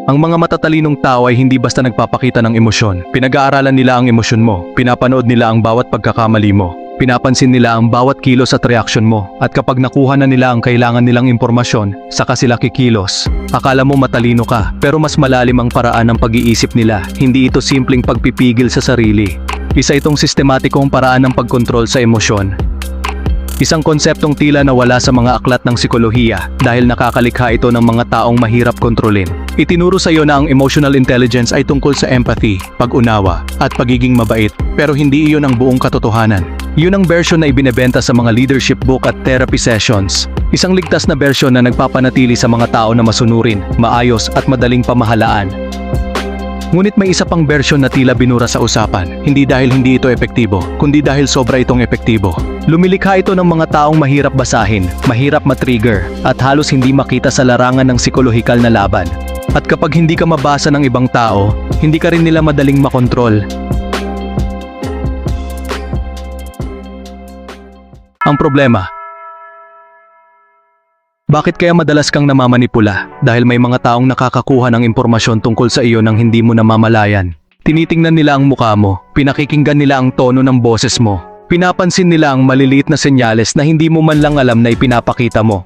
Ang mga matatalinong tao ay hindi basta nagpapakita ng emosyon. Pinag-aaralan nila ang emosyon mo, pinapanood nila ang bawat pagkakamali mo, pinapansin nila ang bawat kilos at reaksyon mo, at kapag nakuha na nila ang kailangan nilang impormasyon, saka sila kikilos. Akala mo matalino ka, pero mas malalim ang paraan ng pag-iisip nila. Hindi ito simpleng pagpipigil sa sarili. Isa itong sistematikong paraan ng pagkontrol sa emosyon. Isang konseptong tila nawala sa mga aklat ng psikolohiya dahil nakakalikha ito ng mga taong mahirap kontrolin. Itinuro sa iyo na ang emotional intelligence ay tungkol sa empathy, pag-unawa, at pagiging mabait, pero hindi iyon ang buong katotohanan. Yun ang version na ibinebenta sa mga leadership book at therapy sessions. Isang ligtas na version na nagpapanatili sa mga tao na masunurin, maayos at madaling pamahalaan. Ngunit may isa pang version na tila binura sa usapan, hindi dahil hindi ito epektibo, kundi dahil sobra itong epektibo. Lumilikha ito ng mga taong mahirap basahin, mahirap matrigger, at halos hindi makita sa larangan ng psikolohikal na laban. At kapag hindi ka mabasa ng ibang tao, hindi ka rin nila madaling makontrol. Ang problema, bakit kaya madalas kang namamanipula? Dahil may mga taong nakakakuha ng impormasyon tungkol sa iyo nang hindi mo namamalayan. Tinitingnan nila ang mukha mo, pinakikinggan nila ang tono ng boses mo, pinapansin nila ang maliliit na senyales na hindi mo man lang alam na ipinapakita mo.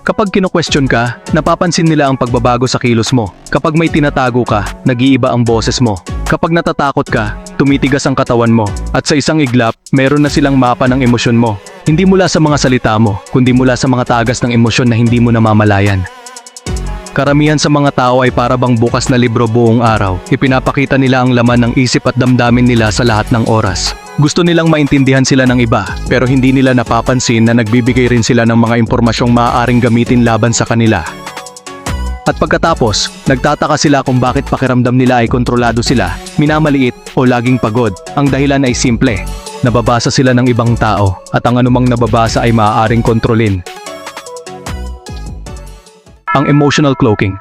Kapag kino-question ka, napapansin nila ang pagbabago sa kilos mo. Kapag may tinatago ka, nag-iiba ang boses mo. Kapag natatakot ka, tumitigas ang katawan mo. At sa isang iglap, meron na silang mapa ng emosyon mo. Hindi mula sa mga salita mo, kundi mula sa mga tagas ng emosyon na hindi mo namamalayan. Karamihan sa mga tao ay para bang bukas na libro buong araw. Ipinapakita nila ang laman ng isip at damdamin nila sa lahat ng oras. Gusto nilang maintindihan sila ng iba, pero hindi nila napapansin na nagbibigay rin sila ng mga impormasyong maaaring gamitin laban sa kanila. At pagkatapos, nagtataka sila kung bakit pakiramdam nila ay kontrolado sila, minamaliit o laging pagod. Ang dahilan ay simple. Nababasa sila ng ibang tao, at ang anumang nababasa ay maaaring kontrolin. Ang emotional cloaking.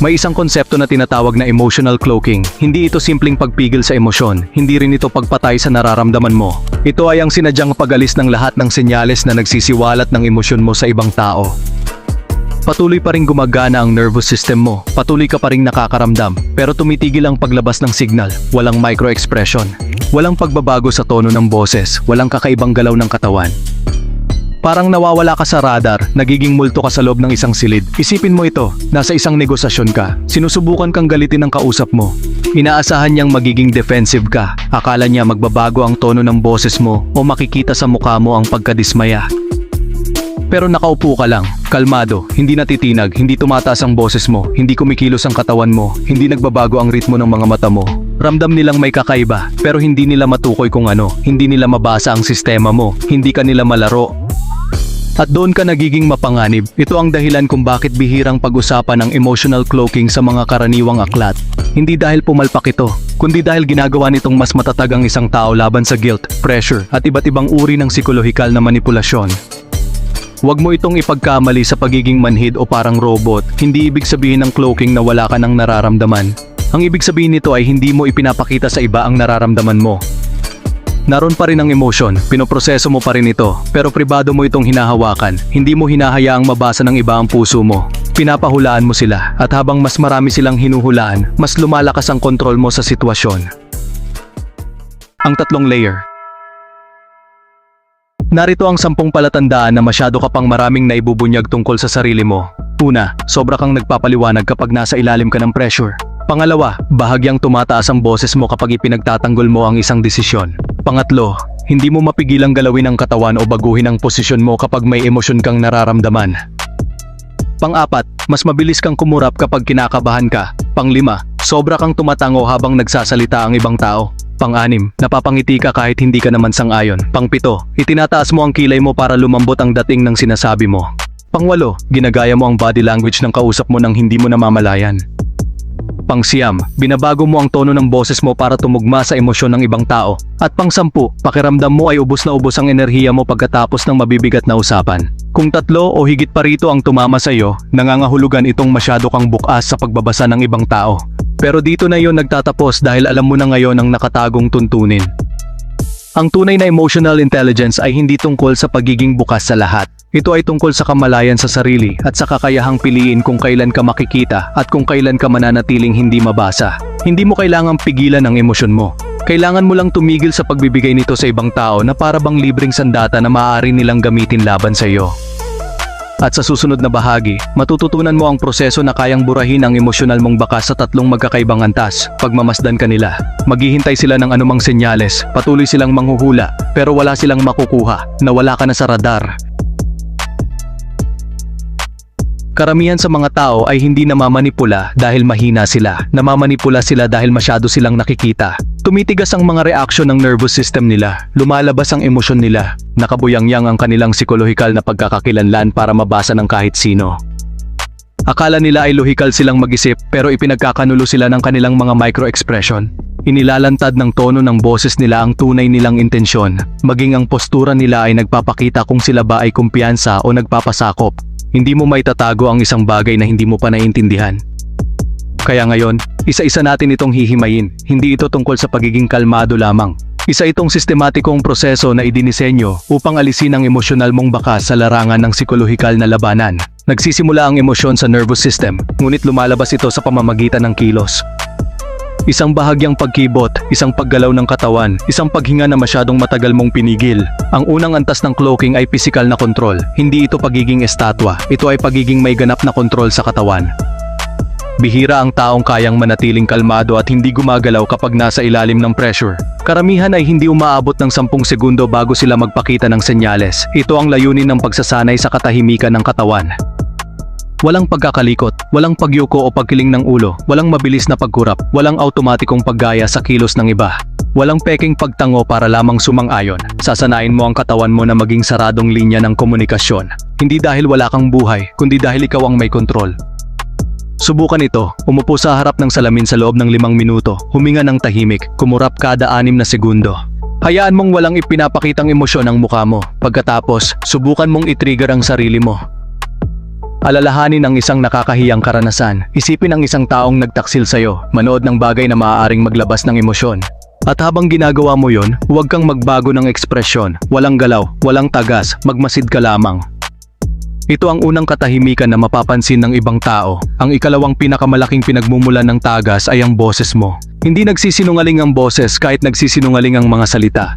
May isang konsepto na tinatawag na emotional cloaking. Hindi ito simpleng pagpigil sa emosyon, hindi rin ito pagpatay sa nararamdaman mo. Ito ay ang sinadyang pag-alis ng lahat ng senyales na nagsisiwalat ng emosyon mo sa ibang tao. Patuloy pa ring gumagana ang nervous system mo, patuloy ka pa ring nakakaramdam, pero tumitigil ang paglabas ng signal, walang micro-expression, walang pagbabago sa tono ng boses, walang kakaibang galaw ng katawan. Parang nawawala ka sa radar, nagiging multo ka sa loob ng isang silid. Isipin mo ito, nasa isang negosasyon ka, sinusubukan kang galitin ng kausap mo. Inaasahan niyang magiging defensive ka, akala niya magbabago ang tono ng boses mo o makikita sa mukha mo ang pagkadismaya. Pero nakaupo ka lang, kalmado, hindi natitinag, hindi tumataas ang boses mo, hindi kumikilos ang katawan mo, hindi nagbabago ang ritmo ng mga mata mo. Ramdam nilang may kakaiba, pero hindi nila matukoy kung ano, hindi nila mabasa ang sistema mo, hindi ka nila malaro. At doon ka nagiging mapanganib. Ito ang dahilan kung bakit bihirang pag-usapan ang emotional cloaking sa mga karaniwang aklat. Hindi dahil pumalpak ito, kundi dahil ginagawa nitong mas matatag ang isang tao laban sa guilt, pressure, at iba't ibang uri ng psikolohikal na manipulasyon. Huwag mo itong ipagkamali sa pagiging manhid o parang robot. Hindi ibig sabihin ng cloaking na wala ka ng nararamdaman. Ang ibig sabihin nito ay hindi mo ipinapakita sa iba ang nararamdaman mo. Naroon pa rin ang emosyon, pinoproseso mo pa rin ito, pero pribado mo itong hinahawakan. Hindi mo hinahayaang mabasa ng iba ang puso mo. Pinapahulaan mo sila, at habang mas marami silang hinuhulaan, mas lumalakas ang kontrol mo sa sitwasyon. Ang tatlong layer. Narito ang 10 palatandaan na masyado ka pang maraming naibubunyag tungkol sa sarili mo. Una, sobra kang nagpapaliwanag kapag nasa ilalim ka ng pressure. Pangalawa, bahagyang tumataas ang boses mo kapag ipinagtatanggol mo ang isang desisyon. Pangatlo, hindi mo mapigilang galawin ang katawan o baguhin ang posisyon mo kapag may emosyon kang nararamdaman. Pang-apat, mas mabilis kang kumurap kapag kinakabahan ka. Pang-lima, sobra kang tumatango habang nagsasalita ang ibang tao. Pang-anim, napapangiti ka kahit hindi ka naman sang-ayon. Pang-pito, itinataas mo ang kilay mo para lumambot ang dating ng sinasabi mo. Pang-walo, ginagaya mo ang body language ng kausap mo nang hindi mo namamalayan. Pang-siyam, binabago mo ang tono ng boses mo para tumugma sa emosyon ng ibang tao. At pang-sampu, pakiramdam mo ay ubos na ubos ang enerhiya mo pagkatapos ng mabibigat na usapan. Kung 3 o higit pa rito ang tumama sa iyo, nangangahulugan itong masyado kang bukas sa pagbabasa ng ibang tao. Pero dito na yon nagtatapos dahil alam mo na ngayon ang nakatagong tuntunin. Ang tunay na emotional intelligence ay hindi tungkol sa pagiging bukas sa lahat. Ito ay tungkol sa kamalayan sa sarili at sa kakayahang piliin kung kailan ka makikita at kung kailan ka mananatiling hindi mabasa. Hindi mo kailangang pigilan ang emosyon mo. Kailangan mo lang tumigil sa pagbibigay nito sa ibang tao na para bang libreng sandata na maaari nilang gamitin laban sa iyo. At sa susunod na bahagi, matututunan mo ang proseso na kayang burahin ang emosyonal mong bakas sa tatlong magkakaibang antas. Pagmamasdan ka nila, maghihintay sila ng anumang senyales, patuloy silang manghuhula, pero wala silang makukuha, na wala ka na sa radar. Karamihan sa mga tao ay hindi namamanipula dahil mahina sila. Namamanipula sila dahil masyado silang nakikita. Tumitigas ang mga reaksyon ng nervous system nila. Lumalabas ang emosyon nila. Nakabuyangyang ang kanilang psikolohikal na pagkakakilanlan para mabasa ng kahit sino. Akala nila ay lohikal silang mag-isip pero ipinagkakanulo sila ng kanilang mga micro-expression. Inilalantad ng tono ng boses nila ang tunay nilang intensyon. Maging ang postura nila ay nagpapakita kung sila ba ay kumpiyansa o nagpapasakop. Hindi mo maitatago ang isang bagay na hindi mo pa naiintindihan. Kaya ngayon, isa-isa natin itong hihimayin. Hindi ito tungkol sa pagiging kalmado lamang. Isa itong sistematikong proseso na idinisenyo upang alisin ang emosyonal mong bakas sa larangan ng psikolohikal na labanan. Nagsisimula ang emosyon sa nervous system, ngunit lumalabas ito sa pamamagitan ng kilos. Isang bahagyang pagkibot, isang paggalaw ng katawan, isang paghinga na masyadong matagal mong pinigil. Ang unang antas ng cloaking ay pisikal na kontrol. Hindi ito pagiging estatwa, ito ay pagiging may ganap na kontrol sa katawan. Bihira ang taong kayang manatiling kalmado at hindi gumagalaw kapag nasa ilalim ng pressure. Karamihan ay hindi umaabot ng 10 segundo bago sila magpakita ng senyales. Ito ang layunin ng pagsasanay sa katahimikan ng katawan. Walang pagkakalikot, walang pagyuko o pagkiling ng ulo, walang mabilis na pagkurap, walang automatikong paggaya sa kilos ng iba. Walang peking pagtango para lamang sumang-ayon. Sasanayin mo ang katawan mo na maging saradong linya ng komunikasyon. Hindi dahil wala kang buhay, kundi dahil ikaw ang may kontrol. Subukan ito, umupo sa harap ng salamin sa loob ng 5 minuto, huminga ng tahimik, kumurap kada 6 na segundo. Hayaan mong walang ipinapakitang emosyon ang mukha mo. Pagkatapos, subukan mong i-trigger ang sarili mo. Alalahanin ang isang nakakahiyang karanasan. Isipin ang isang taong nagtaksil sa'yo, manood ng bagay na maaaring maglabas ng emosyon. At habang ginagawa mo yon, huwag kang magbago ng ekspresyon. Walang galaw, walang tagas, magmasid ka lamang. Ito ang unang katahimikan na mapapansin ng ibang tao. Ang ikalawang pinakamalaking pinagmumulan ng tagas ay ang boses mo. Hindi nagsisinungaling ang boses kahit nagsisinungaling ang mga salita.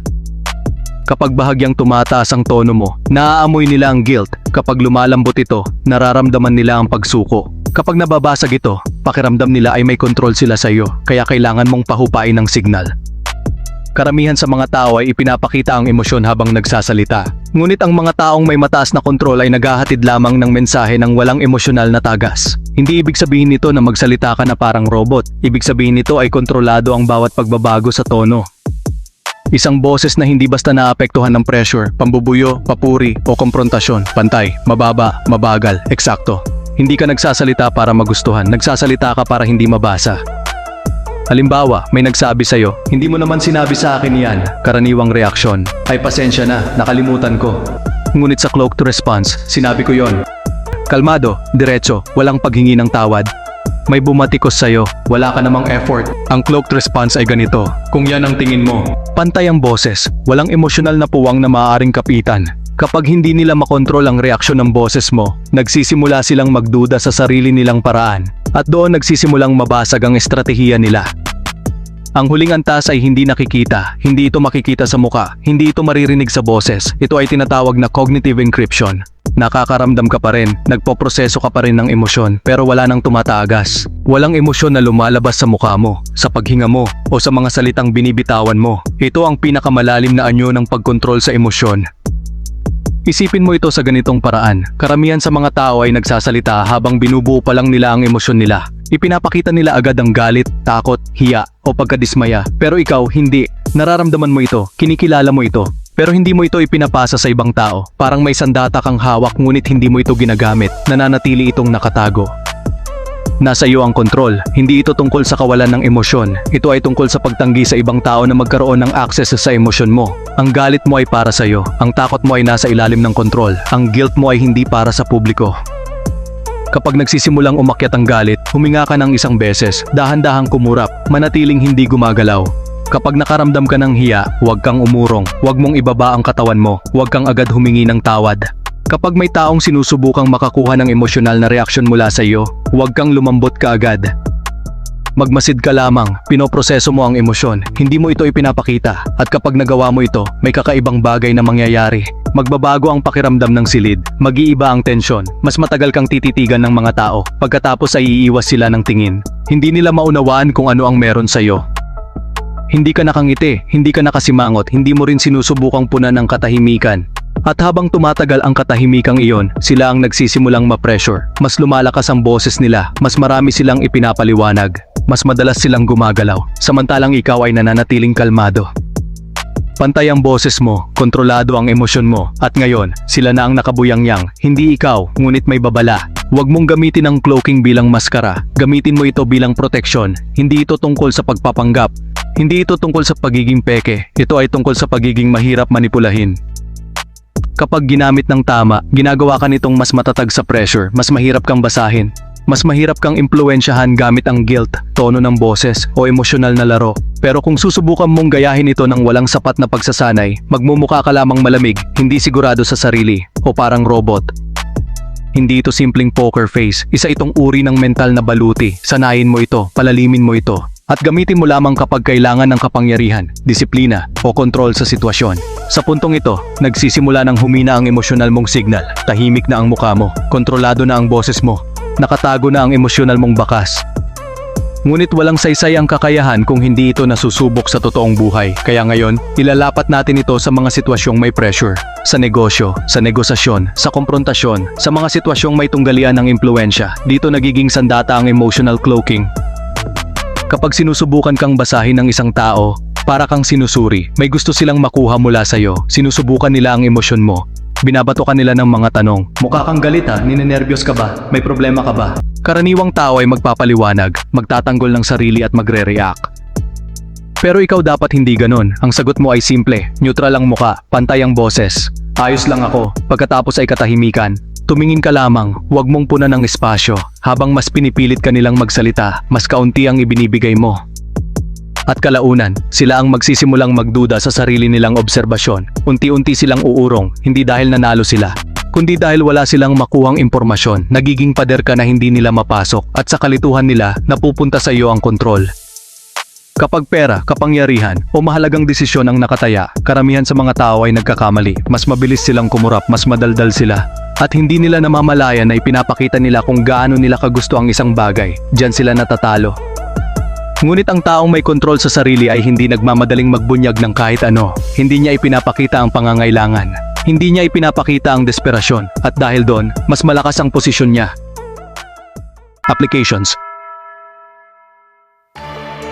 Kapag bahagyang tumataas ang tono mo, naaamoy nila ang guilt. Kapag lumalambot ito, nararamdaman nila ang pagsuko. Kapag nababasag ito, pakiramdam nila ay may kontrol sila sa iyo, kaya kailangan mong pahupain ng signal. Karamihan sa mga tao ay ipinapakita ang emosyon habang nagsasalita. Ngunit ang mga taong may mataas na kontrol ay naghahatid lamang ng mensahe ng walang emosyonal na tagas. Hindi ibig sabihin nito na magsalita ka na parang robot. Ibig sabihin nito ay kontrolado ang bawat pagbabago sa tono. Isang boses na hindi basta naapektuhan ng pressure, pambubuyo, papuri o komprontasyon. Pantay, mababa, mabagal, eksakto. Hindi ka nagsasalita para magustuhan, nagsasalita ka para hindi mabasa. Halimbawa, may nagsabi sa'yo, hindi mo naman sinabi sa akin yan. Karaniwang reaksyon, ay pasensya na, nakalimutan ko. Ngunit sa cloaked response, sinabi ko yon. Kalmado, diretso, walang paghingi ng tawad. May bumatikos sa'yo, wala ka namang effort. Ang cloaked response ay ganito, kung yan ang tingin mo. Pantay ang boses, walang emosyonal na puwang na maaaring kapitan. Kapag hindi nila makontrol ang reaksyon ng boses mo, nagsisimula silang magduda sa sarili nilang paraan. At doon nagsisimulang mabasag ang estratehiya nila. Ang huling antas ay hindi nakikita, hindi ito makikita sa muka, hindi ito maririnig sa boses. Ito ay tinatawag na cognitive encryption. Nakakaramdam ka pa rin, nagpoproseso ka pa rin ng emosyon, pero wala nang tumatagas. Walang emosyon na lumalabas sa mukha mo, sa paghinga mo, o sa mga salitang binibitawan mo. Ito ang pinakamalalim na anyo ng pagkontrol sa emosyon. Isipin mo ito sa ganitong paraan. Karamihan sa mga tao ay nagsasalita habang binubuo pa lang nila ang emosyon nila. Ipinapakita nila agad ang galit, takot, hiya, o pagkadismaya. Pero ikaw, hindi. Nararamdaman mo ito, kinikilala mo ito. Pero hindi mo ito ipinapasa sa ibang tao. Parang may sandata kang hawak ngunit hindi mo ito ginagamit. Nananatili itong nakatago. Nasa iyo ang kontrol. Hindi ito tungkol sa kawalan ng emosyon. Ito ay tungkol sa pagtanggi sa ibang tao na magkaroon ng access sa emosyon mo. Ang galit mo ay para sa iyo. Ang takot mo ay nasa ilalim ng kontrol. Ang guilt mo ay hindi para sa publiko. Kapag nagsisimulang umakyat ang galit, huminga ka ng isang beses, dahan-dahang kumurap, manatiling hindi gumagalaw. Kapag nakaramdam ka ng hiya, huwag kang umurong, huwag mong ibaba ang katawan mo, huwag kang agad humingi ng tawad. Kapag may taong sinusubukang makakuha ng emosyonal na reaksyon mula sa iyo, huwag kang lumambot kaagad. Magmasid ka lamang, pinoproseso mo ang emosyon, hindi mo ito ipinapakita, at kapag nagawa mo ito, may kakaibang bagay na mangyayari. Magbabago ang pakiramdam ng silid, mag-iiba ang tensyon, mas matagal kang tititigan ng mga tao, pagkatapos ay iiwas sila ng tingin. Hindi nila maunawaan kung ano ang meron sa iyo. Hindi ka nakangiti, hindi ka nakasimangot, hindi mo rin sinusubukang punan ang katahimikan. At habang tumatagal ang katahimikang iyon, sila ang nagsisimulang ma-pressure. Mas lumalakas ang boses nila, mas marami silang ipinapaliwanag, mas madalas silang gumagalaw, samantalang ikaw ay nananatiling kalmado. Pantay ang boses mo, kontrolado ang emosyon mo, at ngayon, sila na ang nakabuyangyang, hindi ikaw, ngunit may babala. Huwag mong gamitin ang cloaking bilang maskara, gamitin mo ito bilang proteksyon, hindi ito tungkol sa pagpapanggap, hindi ito tungkol sa pagiging peke, ito ay tungkol sa pagiging mahirap manipulahin. Kapag ginamit ng tama, ginagawa ka nitong mas matatag sa pressure, mas mahirap kang basahin, mas mahirap kang impluwensyahan gamit ang guilt, tono ng boses, o emosyonal na laro. Pero kung susubukan mong gayahin ito ng walang sapat na pagsasanay, magmumukha ka lamang malamig, hindi sigurado sa sarili, o parang robot. Hindi ito simpleng poker face, isa itong uri ng mental na baluti. Sanayin mo ito, palalimin mo ito, at gamitin mo lamang kapag kailangan ng kapangyarihan, disiplina, o kontrol sa sitwasyon. Sa puntong ito, nagsisimula ng humina ang emosyonal mong signal, tahimik na ang mukha mo, kontrolado na ang boses mo, nakatago na ang emosyonal mong bakas. Ngunit walang saysay ang kakayahan kung hindi ito nasusubok sa totoong buhay. Kaya ngayon, ilalapat natin ito sa mga sitwasyong may pressure. Sa negosyo, sa negosasyon, sa komprontasyon, sa mga sitwasyong may tunggalian ng impluensya. Dito nagiging sandata ang emotional cloaking. Kapag sinusubukan kang basahin ng isang tao, para kang sinusuri, may gusto silang makuha mula sa'yo, sinusubukan nila ang emosyon mo. Binabato ka nila ng mga tanong. Mukha kang galit ha, ninenervyos ka ba? May problema ka ba? Karaniwang tao ay magpapaliwanag, magtatanggol ng sarili at magre-react. Pero ikaw dapat hindi ganon. Ang sagot mo ay simple, neutral ang muka, pantay ang boses. Ayos lang ako, pagkatapos ay katahimikan. Tumingin ka lamang, huwag mong punan ng espasyo. Habang mas pinipilit ka nilang magsalita, mas kaunti ang ibinibigay mo. At kalaunan, sila ang magsisimulang magduda sa sarili nilang obserbasyon. Unti-unti silang uurong, hindi dahil nanalo sila, kundi dahil wala silang makuhang impormasyon. Nagiging pader ka na hindi nila mapasok, at sa kalituhan nila, napupunta sa iyo ang kontrol. Kapag pera, kapangyarihan, o mahalagang desisyon ang nakataya, karamihan sa mga tao ay nagkakamali. Mas mabilis silang kumurap, mas madaldal sila. At hindi nila namamalayan na ipinapakita nila kung gaano nila kagusto ang isang bagay. Diyan sila natatalo. Ngunit ang taong may kontrol sa sarili ay hindi nagmamadaling magbunyag ng kahit ano. Hindi niya ipinapakita ang pangangailangan. Hindi niya ipinapakita ang desperasyon. At dahil doon, mas malakas ang posisyon niya. Applications.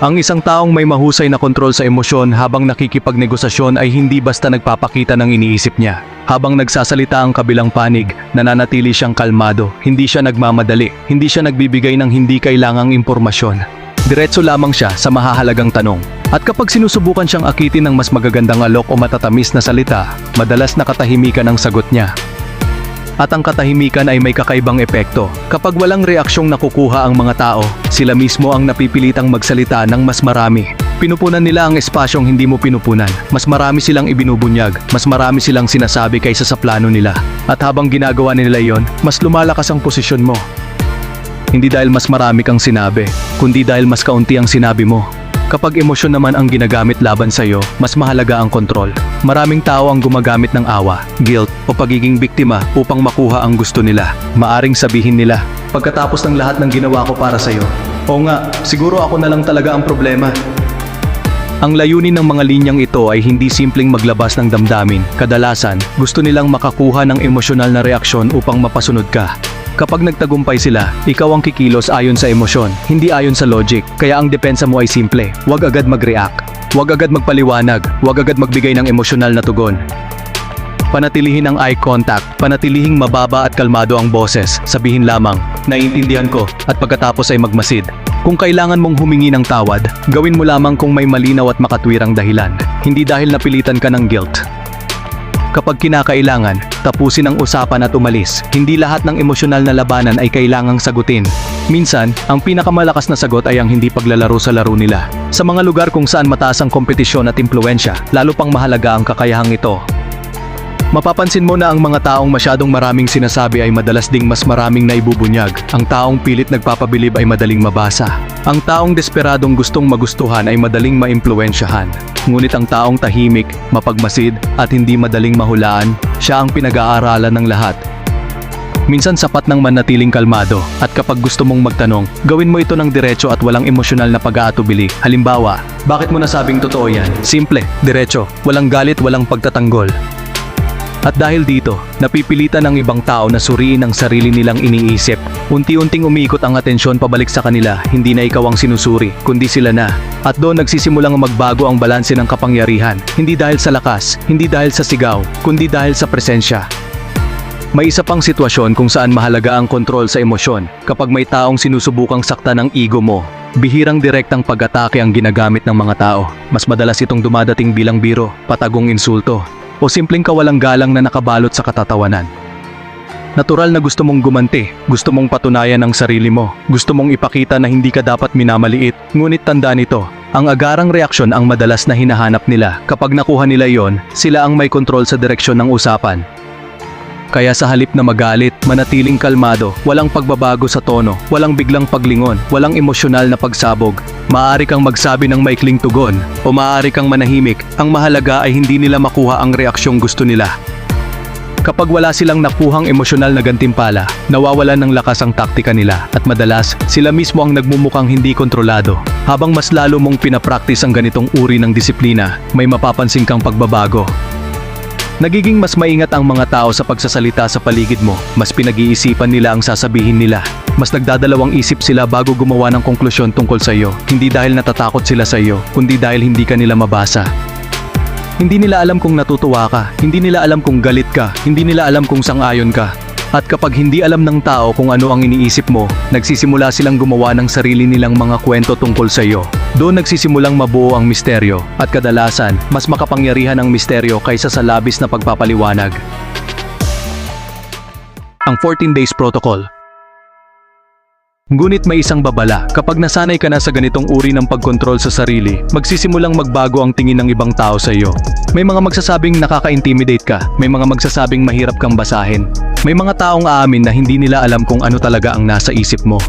Ang isang taong may mahusay na kontrol sa emosyon habang nakikipagnegosasyon ay hindi basta nagpapakita ng iniisip niya. Habang nagsasalita ang kabilang panig, nananatili siyang kalmado, hindi siya nagmamadali, hindi siya nagbibigay ng hindi kailangang impormasyon. Diretso lamang siya sa mahahalagang tanong. At kapag sinusubukan siyang akitin ng mas magagandang alok o matatamis na salita, madalas nakatahimikan ang sagot niya. At ang katahimikan ay may kakaibang epekto. Kapag walang reaksyong nakukuha ang mga tao, sila mismo ang napipilitang magsalita ng mas marami. Pinupunan nila ang espasyong hindi mo pinupunan. Mas marami silang ibinubunyag, mas marami silang sinasabi kaysa sa plano nila. At habang ginagawa nila yon, mas lumalakas ang posisyon mo. Hindi dahil mas marami kang sinabi, kundi dahil mas kaunti ang sinabi mo. Kapag emosyon naman ang ginagamit laban sa iyo, mas mahalaga ang kontrol. Maraming tao ang gumagamit ng awa, guilt, o pagiging biktima upang makuha ang gusto nila. Maaring sabihin nila, pagkatapos ng lahat ng ginawa ko para sa iyo, o nga, siguro ako na lang talaga ang problema. Ang layunin ng mga linyang ito ay hindi simpleng maglabas ng damdamin. Kadalasan, gusto nilang makakuha ng emosyonal na reaksyon upang mapasunod ka. Kapag nagtagumpay sila, ikaw ang kikilos ayon sa emosyon, hindi ayon sa logic. Kaya ang depensa mo ay simple, huwag agad mag-react, huwag agad magpaliwanag, huwag agad magbigay ng emosyonal na tugon. Panatilihin ang eye contact, panatilihing mababa at kalmado ang boses, sabihin lamang, naiintindihan ko, at pagkatapos ay magmasid. Kung kailangan mong humingi ng tawad, gawin mo lamang kung may malinaw at makatwirang dahilan, hindi dahil napilitan ka ng guilt. Kapag kinakailangan, tapusin ang usapan at umalis. Hindi lahat ng emosyonal na labanan ay kailangang sagutin. Minsan, ang pinakamalakas na sagot ay ang hindi paglalaro sa laro nila. Sa mga lugar kung saan mataas ang kompetisyon at impluensya, lalo pang mahalaga ang kakayahang ito. Mapapansin mo na ang mga taong masyadong maraming sinasabi ay madalas ding mas maraming naibubunyag. Ang taong pilit nagpapabilib ay madaling mabasa. Ang taong desperadong gustong magustuhan ay madaling maimpluwensyahan. Ngunit ang taong tahimik, mapagmasid, at hindi madaling mahulaan, siya ang pinag-aaralan ng lahat. Minsan sapat ng manatiling kalmado, at kapag gusto mong magtanong, gawin mo ito ng diretso at walang emosyonal na pag-aatubili. Halimbawa, bakit mo nasabing totoo yan? Simple, diretso, walang galit, walang pagtatanggol. At dahil dito, napipilitan ng ibang tao na suriin ang sarili nilang iniisip. Unti-unting umiikot ang atensyon pabalik sa kanila, hindi na ikaw ang sinusuri, kundi sila na. At doon nagsisimulang magbago ang balanse ng kapangyarihan, hindi dahil sa lakas, hindi dahil sa sigaw, kundi dahil sa presensya. May isa pang sitwasyon kung saan mahalaga ang kontrol sa emosyon, kapag may taong sinusubukang sakta ng ego mo. Bihirang direktang pag-atake ang ginagamit ng mga tao. Mas madalas itong dumadating bilang biro, patagong insulto, o simpleng kawalang galang na nakabalot sa katatawanan. Natural na gusto mong gumanti, gusto mong patunayan ang sarili mo, gusto mong ipakita na hindi ka dapat minamaliit, ngunit tandaan ito, ang agarang reaksyon ang madalas na hinahanap nila. Kapag nakuha nila yon, sila ang may kontrol sa direksyon ng usapan. Kaya sa halip na magalit, manatiling kalmado, walang pagbabago sa tono, walang biglang paglingon, walang emosyonal na pagsabog. Maaari kang magsabi ng maikling tugon, o maaari kang manahimik. Ang mahalaga ay hindi nila makuha ang reaksyong gusto nila. Kapag wala silang nakuhang emosyonal na gantimpala, nawawalan ng lakas ang taktika nila, at madalas, sila mismo ang nagmumukhang hindi kontrolado. Habang mas lalo mong pinapraktis ang ganitong uri ng disiplina, may mapapansin kang pagbabago. Nagiging mas maingat ang mga tao sa pagsasalita sa paligid mo, mas pinag-iisipan nila ang sasabihin nila. Mas nagdadalawang isip sila bago gumawa ng konklusyon tungkol sa iyo, hindi dahil natatakot sila sa iyo, kundi dahil hindi ka nila mabasa. Hindi nila alam kung natutuwa ka, hindi nila alam kung galit ka, hindi nila alam kung sang-ayon ka. At kapag hindi alam ng tao kung ano ang iniisip mo, nagsisimula silang gumawa ng sarili nilang mga kwento tungkol sa iyo. Doon nagsisimulang mabuo ang misteryo, at kadalasan, mas makapangyarihan ang misteryo kaysa sa labis na pagpapaliwanag. Ang 14 Days Protocol. Ngunit may isang babala, kapag nasanay ka na sa ganitong uri ng pagkontrol sa sarili, magsisimulang magbago ang tingin ng ibang tao sa iyo. May mga magsasabing nakaka-intimidate ka, may mga magsasabing mahirap kang basahin. May mga taong aamin na hindi nila alam kung ano talaga ang nasa isip mo.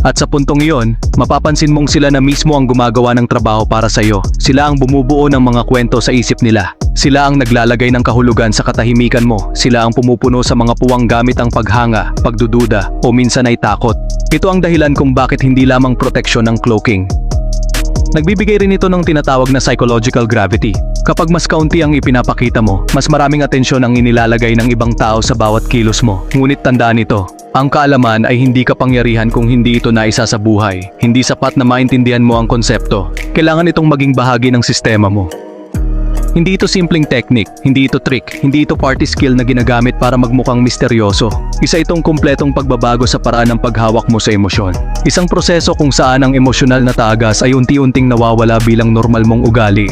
At sa puntong iyon, mapapansin mong sila na mismo ang gumagawa ng trabaho para sa iyo. Sila ang bumubuo ng mga kwento sa isip nila. Sila ang naglalagay ng kahulugan sa katahimikan mo. Sila ang pumupuno sa mga puwang gamit ang paghanga, pagdududa, o minsan ay takot. Ito ang dahilan kung bakit hindi lamang proteksyon ng cloaking. Nagbibigay rin ito ng tinatawag na psychological gravity. Kapag mas kaunti ang ipinapakita mo, mas maraming atensyon ang inilalagay ng ibang tao sa bawat kilos mo. Ngunit tandaan ito, ang kaalaman ay hindi kapangyarihan kung hindi ito naisa sa buhay. Hindi sapat na maintindihan mo ang konsepto. Kailangan itong maging bahagi ng sistema mo. Hindi ito simpleng technique, hindi ito trick, hindi ito party skill na ginagamit para magmukhang misteryoso. Isa itong kumpletong pagbabago sa paraan ng paghawak mo sa emosyon. Isang proseso kung saan ang emosyonal na tagas ay unti-unting nawawala bilang normal mong ugali.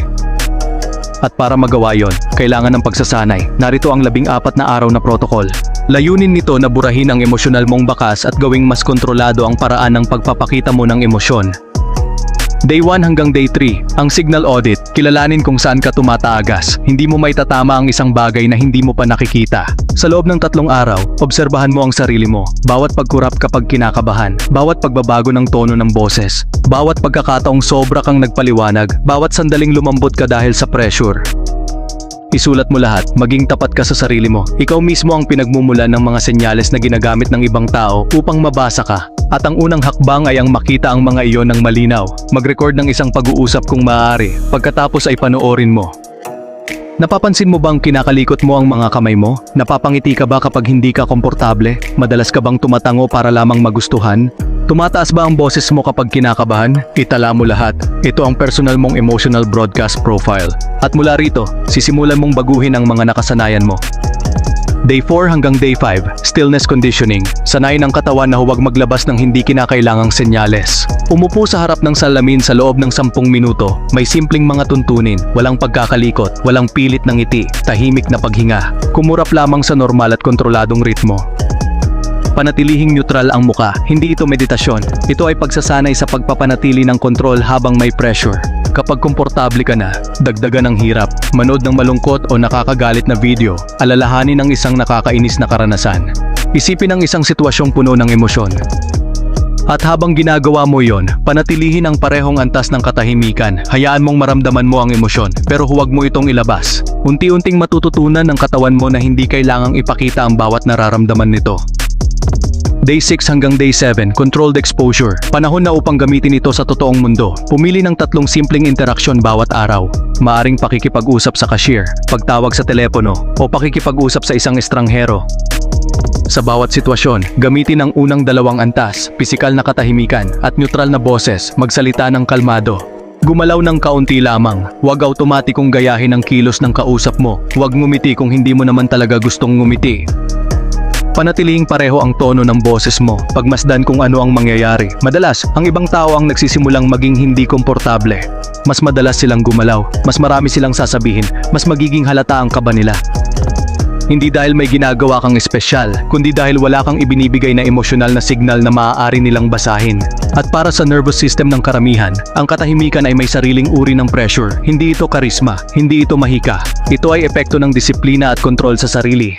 At para magawa yon, kailangan ng pagsasanay. Narito ang 14 na araw na protocol. Layunin nito na burahin ang emosyonal mong bakas at gawing mas kontrolado ang paraan ng pagpapakita mo ng emosyon. Day 1 hanggang Day 3, ang signal audit, kilalanin kung saan ka tumataagas. Hindi mo may tatama ang isang bagay na hindi mo pa nakikita. Sa loob ng 3 araw, obserbahan mo ang sarili mo. Bawat pagkurap kapag kinakabahan, bawat pagbabago ng tono ng boses, bawat pagkakataong sobra kang nagpaliwanag, bawat sandaling lumambot ka dahil sa pressure. Isulat mo lahat, maging tapat ka sa sarili mo. Ikaw mismo ang pinagmumulan ng mga senyales na ginagamit ng ibang tao upang mabasa ka. At ang unang hakbang ay ang makita ang mga iyon ng malinaw. Mag-record ng isang pag-uusap kung maaari, pagkatapos ay panoorin mo. Napapansin mo bang kinakalikot mo ang mga kamay mo? Napapangiti ka ba kapag hindi ka komportable? Madalas ka bang tumatango para lamang magustuhan? Tumataas ba ang boses mo kapag kinakabahan? Itala mo lahat. Ito ang personal mong emotional broadcast profile. At mula rito, sisimulan mong baguhin ang mga nakasanayan mo. Day 4 hanggang Day 5, Stillness Conditioning. Sanayin ang katawan na huwag maglabas ng hindi kinakailangang senyales. Umupo sa harap ng salamin sa loob ng 10 minuto. May simpleng mga tuntunin, walang pagkakalikot, walang pilit ng ngiti, tahimik na paghinga. Kumurap lamang sa normal at kontroladong ritmo. Panatilihing neutral ang muka, hindi ito meditasyon. Ito ay pagsasanay sa pagpapanatili ng kontrol habang may pressure. Kapag komportable ka na, dagdagan ng hirap, manood ng malungkot o nakakagalit na video, alalahanin ang isang nakakainis na karanasan. Isipin ang isang sitwasyong puno ng emosyon. At habang ginagawa mo yon, panatilihin ang parehong antas ng katahimikan. Hayaan mong maramdaman mo ang emosyon, pero huwag mo itong ilabas. Unti-unting matututunan ng katawan mo na hindi kailangang ipakita ang bawat nararamdaman nito. Day 6 hanggang Day 7, Controlled Exposure. Panahon na upang gamitin ito sa totoong mundo. Pumili ng 3 simpleng interaksyon bawat araw. Maaring pakikipag-usap sa cashier, pagtawag sa telepono, o pakikipag-usap sa isang estranghero. Sa bawat sitwasyon, gamitin ang unang 2 antas, pisikal na katahimikan, at neutral na boses, magsalita ng kalmado. Gumalaw ng kaunti lamang, huwag automatikong gayahin ang kilos ng kausap mo, huwag ngumiti kung hindi mo naman talaga gustong ngumiti. Panatilihing pareho ang tono ng boses mo, pagmasdan kung ano ang mangyayari. Madalas, ang ibang tao ang nagsisimulang maging hindi komportable. Mas madalas silang gumalaw, mas marami silang sasabihin, mas magiging halata ang kaba nila. Hindi dahil may ginagawa kang espesyal, kundi dahil wala kang ibinibigay na emosyonal na signal na maaari nilang basahin. At para sa nervous system ng karamihan, ang katahimikan ay may sariling uri ng pressure. Hindi ito karisma, hindi ito mahika. Ito ay epekto ng disiplina at kontrol sa sarili.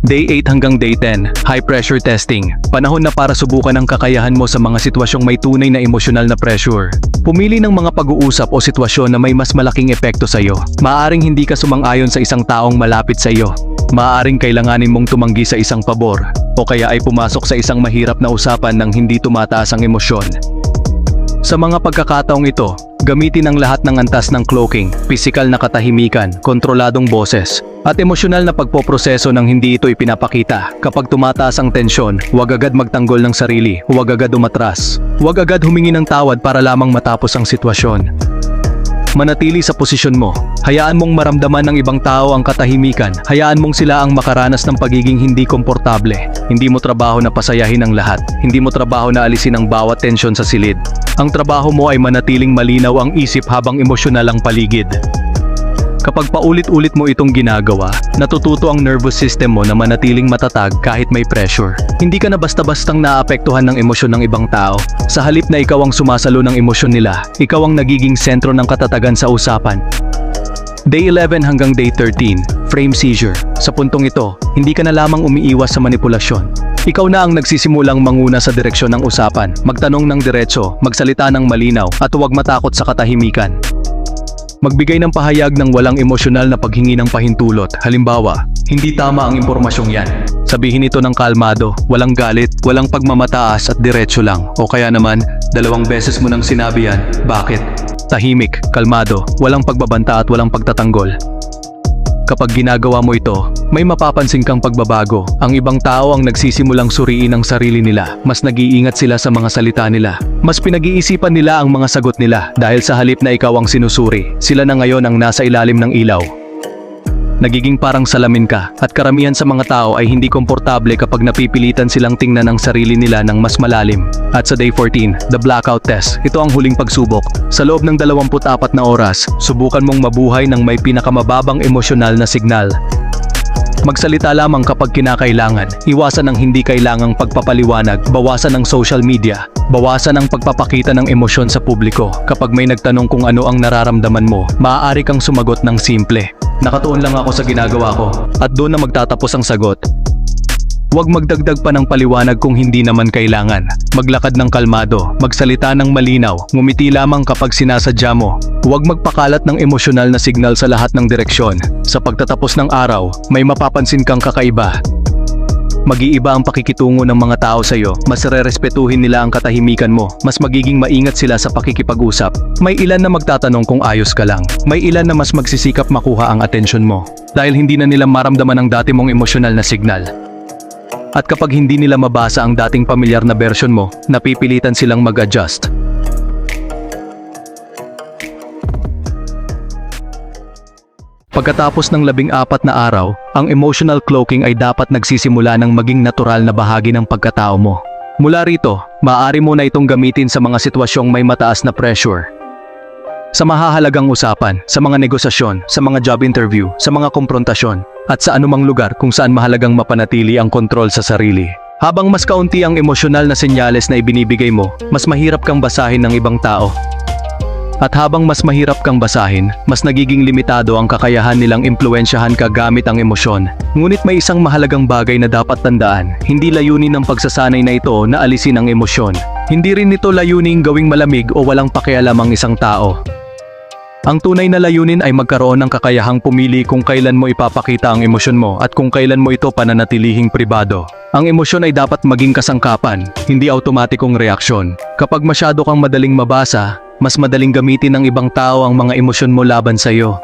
Day 8 hanggang Day 10, High Pressure Testing. Panahon na para subukan ang kakayahan mo sa mga sitwasyong may tunay na emosyonal na pressure. Pumili ng mga pag-uusap o sitwasyon na may mas malaking epekto sa iyo. Maaaring hindi ka sumang-ayon sa isang taong malapit sa iyo. Maaaring kailanganin mong tumanggi sa isang pabor, o kaya ay pumasok sa isang mahirap na usapan nang hindi tumataas ang emosyon. Sa mga pagkakataong ito, gamitin ang lahat ng antas ng cloaking, pisikal na katahimikan, kontroladong boses, at emosyonal na pagpoproseso nang hindi ito ipinapakita. Kapag tumataas ang tensyon, huwag agad magtanggol ng sarili, huwag agad umatras. Huwag agad humingi ng tawad para lamang matapos ang sitwasyon. Manatili sa posisyon mo. Hayaan mong maramdaman ng ibang tao ang katahimikan. Hayaan mong sila ang makaranas ng pagiging hindi komportable. Hindi mo trabaho na pasayahin ang lahat. Hindi mo trabaho na alisin ang bawat tensyon sa silid. Ang trabaho mo ay manatiling malinaw ang isip habang emosyonal ang paligid. Kapag paulit-ulit mo itong ginagawa, natututo ang nervous system mo na manatiling matatag kahit may pressure. Hindi ka na basta-bastang naapektuhan ng emosyon ng ibang tao. Sa halip na ikaw ang sumasalo ng emosyon nila, ikaw ang nagiging sentro ng katatagan sa usapan. Day 11 hanggang Day 13, Frame Seizure. Sa puntong ito, hindi ka na lamang umiiwas sa manipulasyon. Ikaw na ang nagsisimulang manguna sa direksyon ng usapan, magtanong ng diretso, magsalita ng malinaw, at huwag matakot sa katahimikan. Magbigay ng pahayag ng walang emosyonal na paghingi ng pahintulot. Halimbawa, hindi tama ang impormasyong yan. Sabihin ito ng kalmado, walang galit, walang pagmamataas at diretso lang. O kaya naman, 2 beses mo nang sinabi yan. Bakit? Tahimik, kalmado, walang pagbabanta at walang pagtatanggol. Kapag ginagawa mo ito, may mapapansin kang pagbabago. Ang ibang tao ang nagsisimulang suriin ang sarili nila. Mas nag-iingat sila sa mga salita nila. Mas pinag-iisipan nila ang mga sagot nila dahil sa halip na ikaw ang sinusuri, sila na ngayon ang nasa ilalim ng ilaw. Nagiging parang salamin ka, at karamihan sa mga tao ay hindi komportable kapag napipilitan silang tingnan ang sarili nila ng mas malalim. At sa Day 14, the Blackout Test, ito ang huling pagsubok. Sa loob ng 24 na oras, subukan mong mabuhay ng may pinakamababang emosyonal na signal. Magsalita lamang kapag kinakailangan, iwasan ang hindi kailangang pagpapaliwanag, bawasan ang social media, bawasan ang pagpapakita ng emosyon sa publiko. Kapag may nagtanong kung ano ang nararamdaman mo, maaari kang sumagot ng simple. Nakatuon lang ako sa ginagawa ko, at doon na magtatapos ang sagot. Huwag magdagdag pa ng paliwanag kung hindi naman kailangan. Maglakad ng kalmado, magsalita ng malinaw, ngumiti lamang kapag sinasadya mo. Huwag magpakalat ng emosyonal na signal sa lahat ng direksyon. Sa pagtatapos ng araw, may mapapansin kang kakaiba. Mag-iiba ang pakikitungo ng mga tao sa iyo, mas rerespetuhin nila ang katahimikan mo, mas magiging maingat sila sa pakikipag-usap. May ilan na magtatanong kung ayos ka lang. May ilan na mas magsisikap makuha ang atensyon mo. Dahil hindi na nila maramdaman ang dati mong emosyonal na signal. At kapag hindi nila mabasa ang dating pamilyar na version mo, napipilitan silang mag-adjust. Pagkatapos ng 14 na araw, ang emotional cloaking ay dapat nagsisimula ng maging natural na bahagi ng pagkatao mo. Mula rito, maaari mo na itong gamitin sa mga sitwasyong may mataas na pressure. Sa mahahalagang usapan, sa mga negosasyon, sa mga job interview, sa mga komprontasyon, at sa anumang lugar kung saan mahalagang mapanatili ang kontrol sa sarili. Habang mas kaunti ang emosyonal na senyales na ibinibigay mo, mas mahirap kang basahin ng ibang tao. At habang mas mahirap kang basahin, mas nagiging limitado ang kakayahan nilang impluwensyahan ka gamit ang emosyon. Ngunit may isang mahalagang bagay na dapat tandaan, hindi layunin ng pagsasanay na ito na alisin ang emosyon. Hindi rin ito layuning gawing malamig o walang pakialam ang isang tao. Ang tunay na layunin ay magkaroon ng kakayahang pumili kung kailan mo ipapakita ang emosyon mo at kung kailan mo ito pananatilihing pribado. Ang emosyon ay dapat maging kasangkapan, hindi automatikong reaksyon. Kapag masyado kang madaling mabasa, mas madaling gamitin ng ibang tao ang mga emosyon mo laban sa iyo.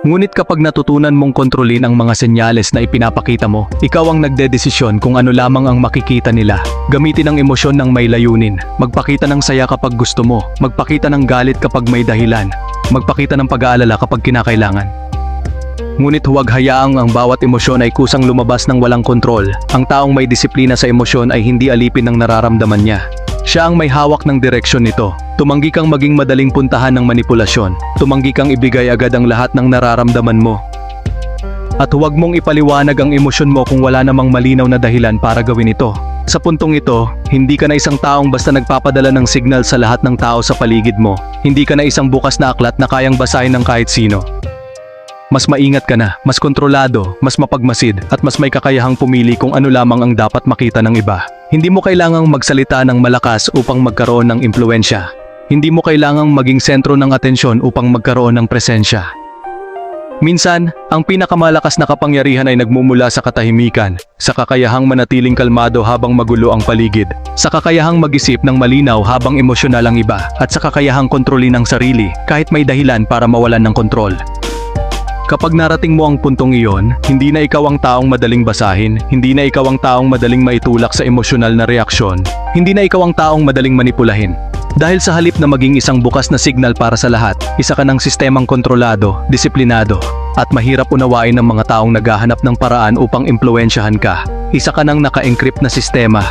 Ngunit kapag natutunan mong kontrolin ang mga senyales na ipinapakita mo, ikaw ang nagdedesisyon kung ano lamang ang makikita nila. Gamitin ang emosyon ng may layunin. Magpakita ng saya kapag gusto mo. Magpakita ng galit kapag may dahilan. Magpakita ng pag-aalala kapag kinakailangan. Ngunit huwag hayaang ang bawat emosyon ay kusang lumabas ng walang kontrol. Ang taong may disiplina sa emosyon ay hindi alipin ng nararamdaman niya. Siya ang may hawak ng direksyon nito. Tumanggi kang maging madaling puntahan ng manipulasyon. Tumanggi kang ibigay agad ang lahat ng nararamdaman mo. At huwag mong ipaliwanag ang emosyon mo kung wala namang malinaw na dahilan para gawin ito. Sa puntong ito, hindi ka na isang taong basta nagpapadala ng signal sa lahat ng tao sa paligid mo. Hindi ka na isang bukas na aklat na kayang basahin ng kahit sino. Mas maingat ka na, mas kontrolado, mas mapagmasid, at mas may kakayahang pumili kung ano lamang ang dapat makita ng iba. Hindi mo kailangang magsalita ng malakas upang magkaroon ng impluwensya. Hindi mo kailangang maging sentro ng atensyon upang magkaroon ng presensya. Minsan, ang pinakamalakas na kapangyarihan ay nagmumula sa katahimikan, sa kakayahang manatiling kalmado habang magulo ang paligid, sa kakayahang mag-isip ng malinaw habang emosyonal ang iba, at sa kakayahang kontrolin ang sarili kahit may dahilan para mawalan ng kontrol. Kapag narating mo ang puntong iyon, hindi na ikaw ang taong madaling basahin, hindi na ikaw ang taong madaling maitulak sa emosyonal na reaksyon, hindi na ikaw ang taong madaling manipulahin. Dahil sa halip na maging isang bukas na signal para sa lahat, isa ka ng sistemang kontrolado, disiplinado, at mahirap unawain ng mga taong naghahanap ng paraan upang impluwensyahan ka. Isa ka ng naka-encrypt na sistema.